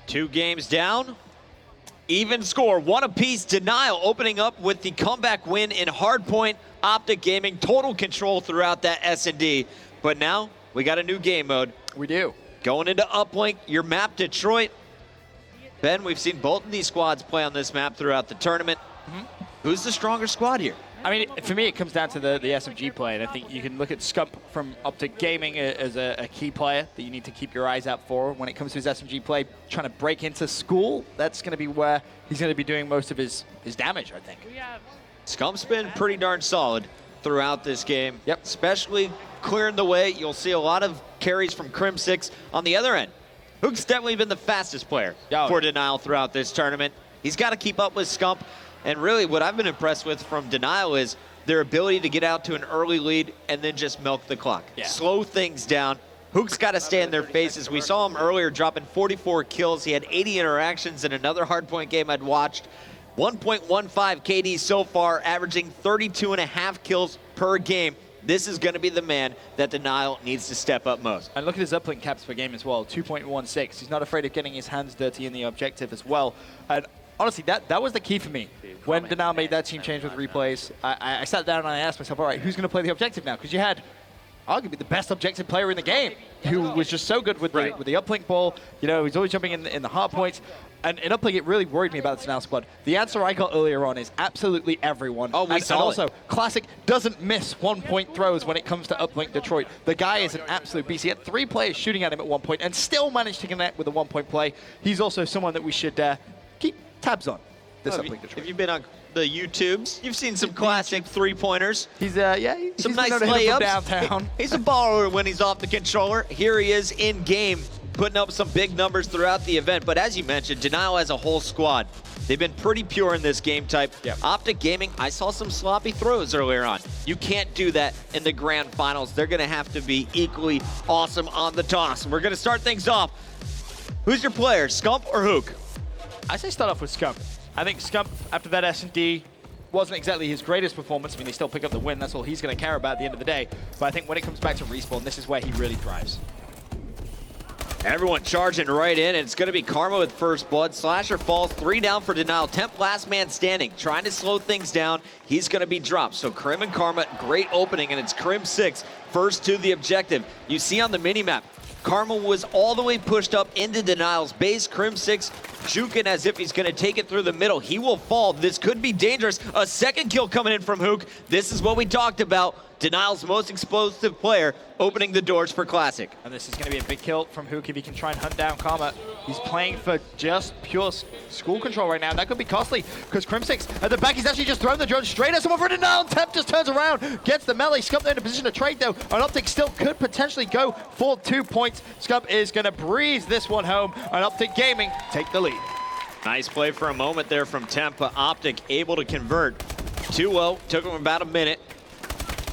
2 games down. Even score, 1 apiece. Denial opening up with the comeback win in hardpoint. Optic Gaming, total control throughout that S&D. But now, we got a new game mode. We do. Going into Uplink, your map, Detroit. Ben, we've seen both of these squads play on this map throughout the tournament. Who's the stronger squad here? I mean, for me, it comes down to the SMG play, and I think you can look at Scump from Optic Gaming as a key player that you need to keep your eyes out for. When it comes to his SMG play, trying to break into school, that's going to be where he's going to be doing most of his damage, I think. Scump's been pretty darn solid throughout this game. Yep. Especially clearing the way. You'll see a lot of carries from Crim6 on the other end. Hook's definitely been the fastest player for Denial throughout this tournament. He's got to keep up with Scump. And really what I've been impressed with from Denial is their ability to get out to an early lead and then just milk the clock. Slow things down. Hook's got to stay in their faces. We saw him earlier dropping 44 kills. He had 80 interactions in another hardpoint game I'd watched. 1.15 KD so far, averaging 32.5 kills per game. This is going to be the man that Denial needs to step up most. And look at his uplink caps per game as well, 2.16. He's not afraid of getting his hands dirty in the objective as well. And honestly, that was the key for me. When Denial made that team change with replays, I sat down and I asked myself, all right, who's going to play the objective now? Because you had arguably the best objective player in the game, who was just so good with the uplink ball. You know, he's always jumping in the hard points. And in uplink, it really worried me about the Denial squad. The answer I got earlier on is absolutely everyone. Oh, we saw and also, Classic doesn't miss 1-point throws when it comes to uplink Detroit. The guy is an absolute beast. He had 3 players shooting at him at 1 point and still managed to connect with a 1-point play. He's also someone that we should keep tabs on. If you've been on the YouTubes, you've seen some classic 3-pointers. He's some he's nice layups. Downtown. He's a baller when he's off the controller. Here he is in game, putting up some big numbers throughout the event. But as you mentioned, Denial has a whole squad. They've been pretty pure in this game type. Optic Gaming, I saw some sloppy throws earlier on. You can't do that in the grand finals. They're going to have to be equally awesome on the toss. And we're going to start things off. Who's your player, Scump or Hook? I say start off with Scump. I think Scump, after that S&D, wasn't exactly his greatest performance. I mean, they still pick up the win. That's all he's going to care about at the end of the day. But I think when it comes back to respawn, this is where he really thrives. Everyone charging right in. It's going to be Karma with first blood. Slasher falls, 3 down for Denial. Temp last man standing, trying to slow things down. He's going to be dropped. So Krim and Karma, great opening, and it's Crim6 first to the objective. You see on the minimap, Karma was all the way pushed up into Denial's base. Crim6 juking as if he's going to take it through the middle. He will fall. This could be dangerous. A second kill coming in from Hook. This is what we talked about. Denial's most explosive player opening the doors for Classic. And this is going to be a big kill from Hook if he can try and hunt down Karma. He's playing for just pure school control right now. That could be costly because Crim6 at the back, he's actually just thrown the drone straight at someone for Denial. Temp just turns around, gets the melee. Scump there in a position to trade though. And Optic still could potentially go for 2 points. Scump is going to breeze this one home, and Optic Gaming take the lead. Nice play for a moment there from Temp, but Optic able to convert. 2-0, took him about a minute.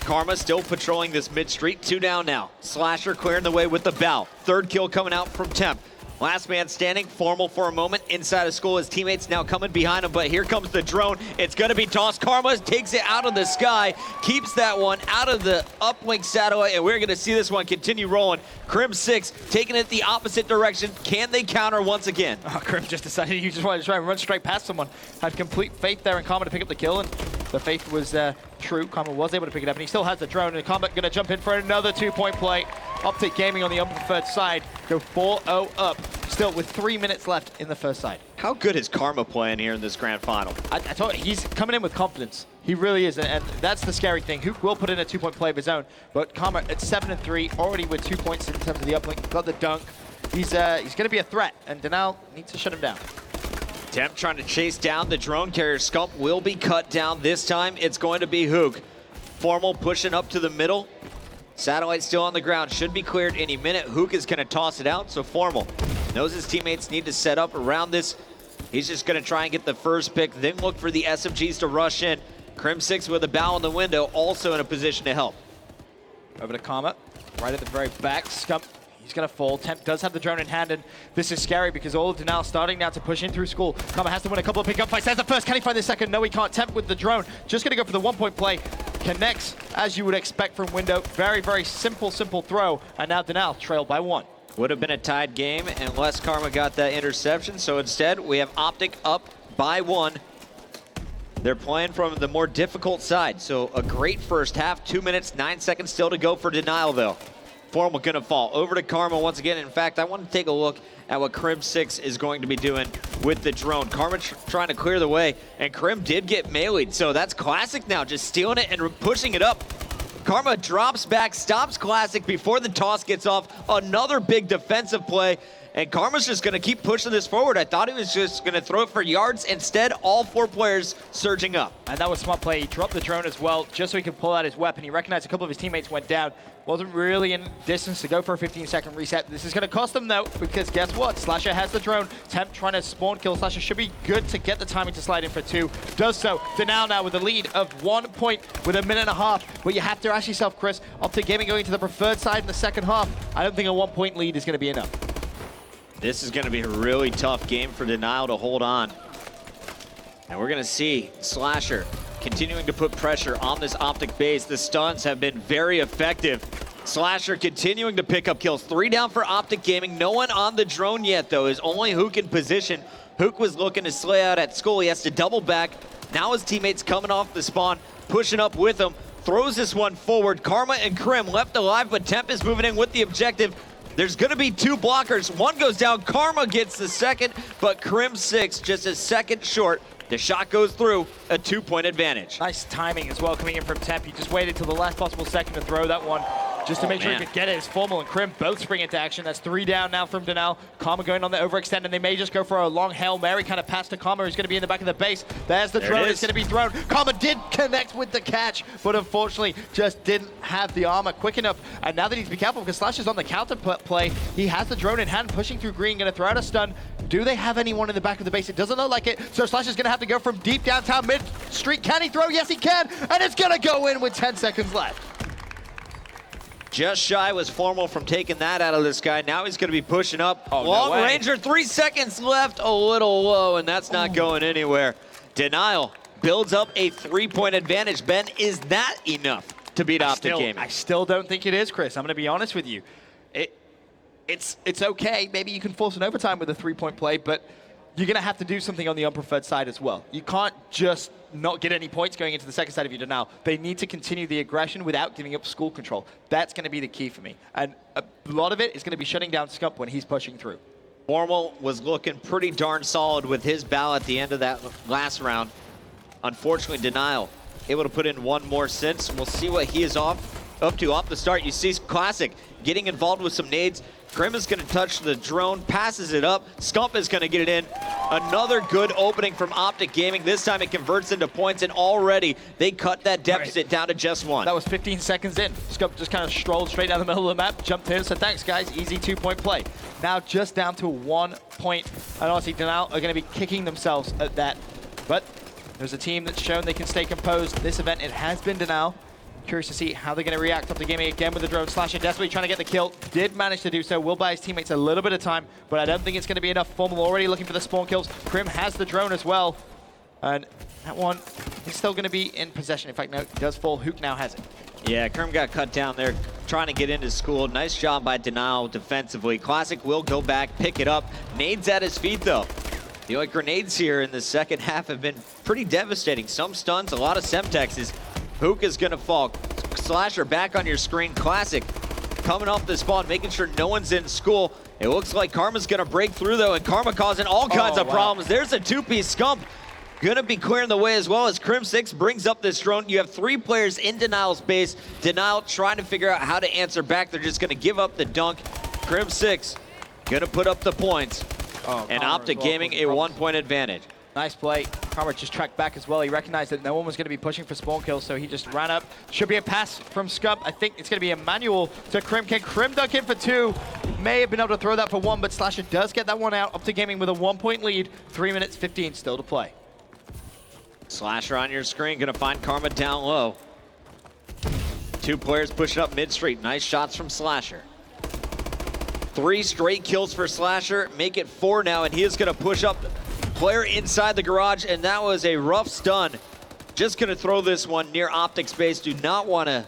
Karma still patrolling this mid street, 2 down now. Slasher clearing the way with the bow. 3rd kill coming out from Temp. Last man standing, formal for a moment inside of school. His teammates now coming behind him, but here comes the drone. It's gonna be tossed. Karma takes it out of the sky, keeps that one out of the uplink satellite, and we're gonna see this one continue rolling. Crim6 taking it the opposite direction. Can they counter once again? Oh, Krim just decided he just wanted to try and run straight past someone. Had complete faith there in Karma to pick up the kill, and the faith was true. Karma was able to pick it up, and he still has the drone, and Karma gonna jump in for another 2-point play. Optic Gaming on the unpreferred side go 4-0 up, still with 3 minutes left in the first side. How good is Karma playing here in this grand final? I told you, he's coming in with confidence. He really is, and that's the scary thing. Hook will put in a 2-point play of his own, but Karma at 7-3, already with 2 points in terms of the uplink, got the dunk. He's going to be a threat, and Denial needs to shut him down. Temp trying to chase down the drone carrier. Scump will be cut down. This time it's going to be Hook. Formal pushing up to the middle. Satellite still on the ground, should be cleared any minute. Hook is gonna toss it out, so Formal knows his teammates need to set up around this. He's just gonna try and get the first pick, then look for the SMGs to rush in. Crim6 with a bow in the window, also in a position to help. Over to Karma, right at the very back. Scump, he's gonna fall. Temp does have the drone in hand, and this is scary because all of Denial starting now to push in through school. Karma has to win a couple of pick-up fights. There's the first, can he find the second? No, he can't. Temp with the drone, just gonna go for the 1-point play. Connects, as you would expect from window. Very, very simple throw. And now Denial trailed by 1. Would have been a tied game unless Karma got that interception. So instead, we have Optic up by 1. They're playing from the more difficult side. So a great first half, 2 minutes, 9 seconds still to go for Denial though. Formal gonna fall over to Karma once again. In fact, I want to take a look at what Crim6 is going to be doing with the drone. Karma trying to clear the way, and Crim did get meleeed. So that's Classic now, just stealing it and pushing it up. Karma drops back, stops Classic before the toss gets off. Another big defensive play, and Karma's just gonna keep pushing this forward. I thought he was just gonna throw it for yards. Instead, all 4 players surging up. And that was a smart play. He dropped the drone as well, just so he could pull out his weapon. He recognized a couple of his teammates went down. Wasn't really in distance to go for a 15-second reset. This is gonna cost them though, because guess what? Slasher has the drone. Temp trying to spawn kill. Slasher should be good to get the timing to slide in for 2. Does so. Denial now with a lead of 1 point with a minute and a half. But you have to ask yourself, Chris, Optic Gaming going to the preferred side in the second half. I don't think a 1 point lead is gonna be enough. This is gonna be a really tough game for Denial to hold on. And we're gonna see Slasher continuing to put pressure on this Optic base. The stuns have been very effective. Slasher continuing to pick up kills. 3 down for Optic Gaming. No one on the drone yet though. Is only Hook in position. Hook was looking to slay out at Skull. He has to double back. Now his teammates coming off the spawn, pushing up with him. Throws this one forward. Karma and Crim left alive, but Temp is moving in with the objective. There's gonna be 2 blockers. One goes down, Karma gets the second, but Crim6 just a second short. The shot goes through, a 2-point advantage. Nice timing as well coming in from Temp. He just waited till the last possible second to throw that one, just to make sure he could get it. As Formal and Crim both spring into action. That's 3 down now from Denial. Karma going on the overextend, and they may just go for a long Hail Mary kind of pass to Karma, who's going to be in the back of the base. There's the drone, it's going to be thrown. Karma did connect with the catch, but unfortunately just didn't have the armor quick enough. And now they need to be careful because Slash is on the counter play. He has the drone in hand, pushing through green, going to throw out a stun. Do they have anyone in the back of the base? It doesn't look like it, so Slash is going to have to go from deep downtown mid-street. Can he throw? Yes, he can, and it's going to go in with 10 seconds left. Just shy was Formal from taking that out of this guy. Now he's going to be pushing up. Oh, Long no Ranger, 3 seconds left, a little low, and that's not going anywhere. Denial builds up a 3-point advantage. Ben, is that enough to beat Optic Gaming? I still don't think it is, Chris. I'm going to be honest with you. It's okay. Maybe you can force an overtime with a 3-point play, but you're going to have to do something on the unpreferred side as well. You can't just not get any points going into the second side of your Denial. They need to continue the aggression without giving up school control. That's going to be the key for me. And a lot of it is going to be shutting down Scump when he's pushing through. Formal was looking pretty darn solid with his bow at the end of that last round. Unfortunately, Denial able to put in 1 more since. We'll see what he is up to off the start. You see Classic getting involved with some nades. Grim is going to touch the drone, passes it up. Scump is going to get it in. Another good opening from Optic Gaming. This time it converts into points, and already they cut that deficit down to just 1. That was 15 seconds in. Scump just kind of strolled straight down the middle of the map, jumped in, said thanks guys, easy 2-point play. Now just down to 1 point. And honestly, Denial are going to be kicking themselves at that. But there's a team that's shown they can stay composed. This event, it has been Denial. Curious to see how they're going to react up the gaming again with the drone. Slasher desperately trying to get the kill. Did manage to do so. Will buy his teammates a little bit of time, but I don't think it's going to be enough. Formal already looking for the spawn kills. Crim has the drone as well. And that one is still going to be in possession. In fact, no, it does fall. Hook now has it. Yeah, Crim got cut down there trying to get into school. Nice job by Denial defensively. Classic will go back, pick it up. Nades at his feet, though. The grenades here in the second half have been pretty devastating. Some stuns, a lot of Semtexes. Hook is gonna fall. Slasher back on your screen. Classic coming off the spawn, making sure no one's in school. It looks like Karma's gonna break through though, and Karma causing all kinds of problems. There's a 2-piece Scump. Gonna be clearing the way as well as Crim6 brings up this drone. You have 3 players in Denial's base. Denial trying to figure out how to answer back. They're just gonna give up the dunk. Crim6 gonna put up the points. And Optic Gaming a 1-point advantage. Nice play. Karma just tracked back as well. He recognized that no one was going to be pushing for spawn kills, so he just ran up. Should be a pass from Scump. I think it's going to be a manual to Crim. Can Crim dunk in for 2? May have been able to throw that for 1, but Slasher does get that one out. Optic Gaming with a 1-point lead. 3 minutes 15 still to play. Slasher on your screen, gonna find Karma down low. 2 players pushing up mid-street. Nice shots from Slasher. 3 straight kills for Slasher, make it 4 now, and he is gonna push up player inside the garage, and that was a rough stun. Just gonna throw this one near Optic's base. Do not wanna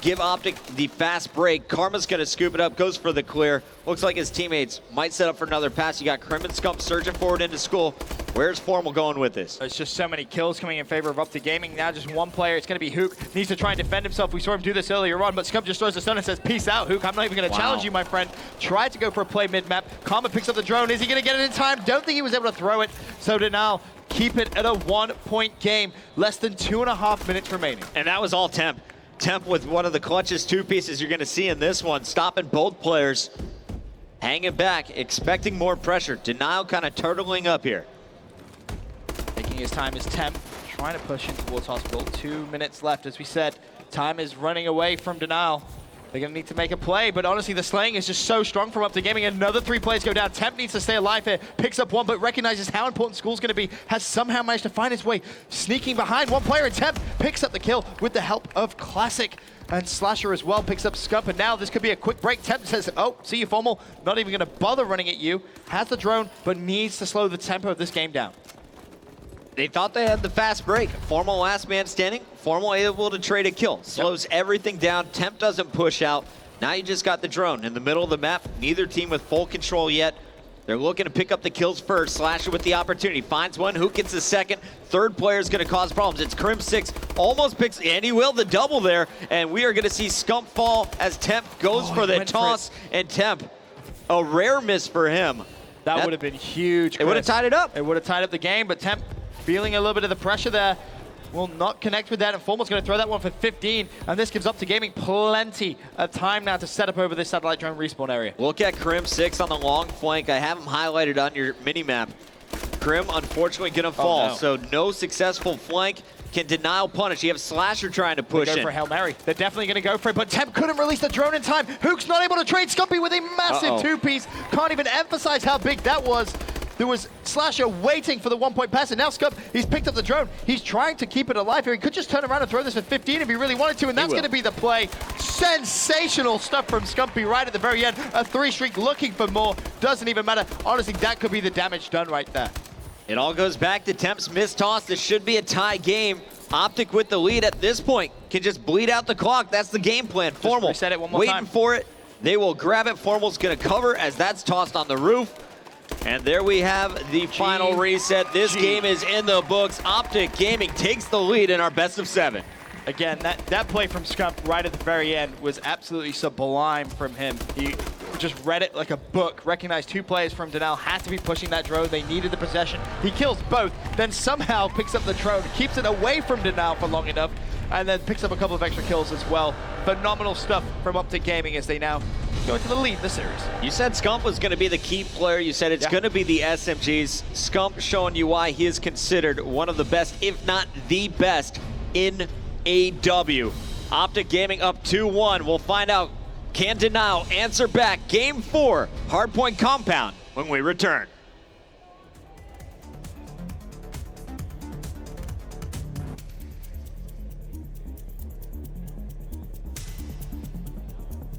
give Optic the fast break. Karma's going to scoop it up, goes for the clear. Looks like his teammates might set up for another pass. You got Crim and Scump surging forward into school. Where's Formal going with this? There's just so many kills coming in favor of Optic Gaming. Now just one player. It's going to be Hook. Needs to try and defend himself. We saw him do this earlier on, but Scump just throws the stun and says, peace out, Hook. I'm not even going to challenge you, my friend. Tried to go for a play mid-map. Karma picks up the drone. Is he going to get it in time? Don't think he was able to throw it. So Denial keep it at a 1-point game. Less than 2.5 minutes remaining. And that was all Temp. Temp with one of the clutchest two pieces you're going to see in this one, stopping both players, hanging back, expecting more pressure. Denial kind of turtling up here. Taking his time is Temp, trying to push in towards Hospital. 2 minutes left, as we said. Time is running away from Denial. They're going to need to make a play, but honestly, the slaying is just so strong from Optic Gaming. Another 3 players go down. Temp needs to stay alive here. Picks up one, but recognizes how important School's going to be. Has somehow managed to find his way, sneaking behind one player, and Temp picks up the kill with the help of Classic. And Slasher as well picks up Scump, and now this could be a quick break. Temp says, oh, see you, Formal. Not even going to bother running at you. Has the drone, but needs to slow the tempo of this game down. They thought they had the fast break. Formal last man standing. Formal able to trade a kill. Slows everything down. Temp doesn't push out. Now you just got the drone in the middle of the map. Neither team with full control yet. They're looking to pick up the kills first. Slasher with the opportunity. Finds one. Who gets the second? Third player is going to cause problems. It's Crim6. Almost picks, and he will, the double there. And we are going to see Scump fall as Temp goes for the toss. And Temp, a rare miss for him. That would have been huge, Chris. It would have tied it up. It would have tied up the game, but Temp feeling a little bit of the pressure there. Will not connect with that, and Formal's going to throw that one for 15, and this gives Optic Gaming plenty of time now to set up over this satellite drone respawn area. Look at Crim6 on the long flank. I have him highlighted on your mini-map. Crim, unfortunately, going to fall, so no successful flank. Can Denial punish? You have Slasher trying to push in. Go for Hail Mary. They're definitely going to go for it, but Temp couldn't release the drone in time. Hook's not able to trade Scumpy with a massive two-piece. Can't even emphasize how big that was. There was Slasher waiting for the 1-point pass, and now Scump, he's picked up the drone. He's trying to keep it alive here. He could just turn around and throw this for 15 if he really wanted to, and that's going to be the play. Sensational stuff from Scumpy right at the very end. A 3-streak looking for more. Doesn't even matter. Honestly, that could be the damage done right there. It all goes back to Temp's missed toss. This should be a tie game. Optic with the lead at this point can just bleed out the clock. That's the game plan. Formal reset it one more waiting time. for it. They will grab it. Formal's going to cover as that's tossed on the roof. And there we have the final reset. This game is in the books. Optic Gaming takes the lead in our best of 7. Again, that play from Scump right at the very end was absolutely sublime from him. He just read it like a book, recognized 2 players from Denial had to be pushing that drone. They needed the possession. He kills both, then somehow picks up the drone, keeps it away from Denial for long enough, and then picks up a couple of extra kills as well. Phenomenal stuff from Optic Gaming as they now go into the lead in the series. You said Scump was going to be the key player. You said it's going to be the SMGs. Scump showing you why he is considered one of the best, if not the best, in AW. Optic Gaming up 2-1. We'll find out, can Denial answer back? Game 4, Hardpoint Compound, when we return.